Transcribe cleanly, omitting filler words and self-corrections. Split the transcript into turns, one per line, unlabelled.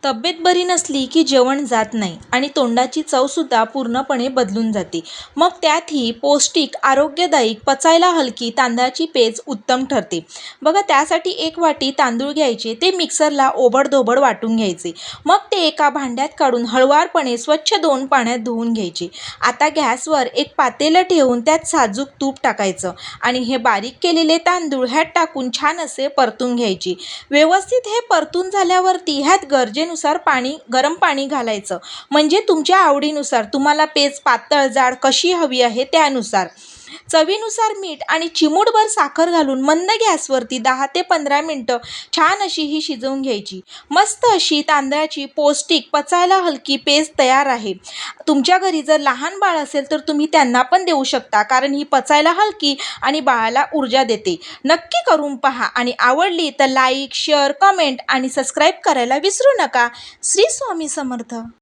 तब्येत बरी नसली की जेवण जात नाही आणि तोंडाची चवसुद्धा पूर्णपणे बदलून जाते. मग त्यातही पौष्टिक, आरोग्यदायी, पचायला हलकी तांदळाची पेज उत्तम ठरते. बघा, त्यासाठी 1 वाटी तांदूळ घ्यायचे, ते मिक्सरला ओबडधोबड वाटून घ्यायचे. मग ते एका भांड्यात काढून हळुवारपणे स्वच्छ 2 पाण्यात धुवून घ्यायचे. आता गॅसवर एक पातेलं ठेवून त्यात साजूक तूप टाकायचं आणि हे बारीक केलेले तांदूळ ह्यात टाकून छान असे परतून घ्यायचे. व्यवस्थित हे परतून झाल्यावरती ह्यात गरजेनुसार गरम पाणी घालायचं. म्हणजे तुमच्या आवडीनुसार तुम्हाला पेज पातळ, जाड कशी हवी आहे त्यानुसार. चवीनुसार मीठ आणि चिमूटभर साखर घालून मंद गॅसवरती 10 ते 15 मिनिटं छान अशी ही शिजवून घ्यायची. मस्त अशी तांदळाची पौष्टिक, पचायला हलकी पेज तयार आहे. तुमच्या घरी जर लहान बाळ असेल तर तुम्ही त्यांना पण देऊ शकता, कारण ही पचायला हलकी आणि बाळाला ऊर्जा देते. नक्की करून पहा आणि आवडली तर लाईक, शेअर, कमेंट आणि सबस्क्राईब करायला विसरू नका. श्री स्वामी समर्थ.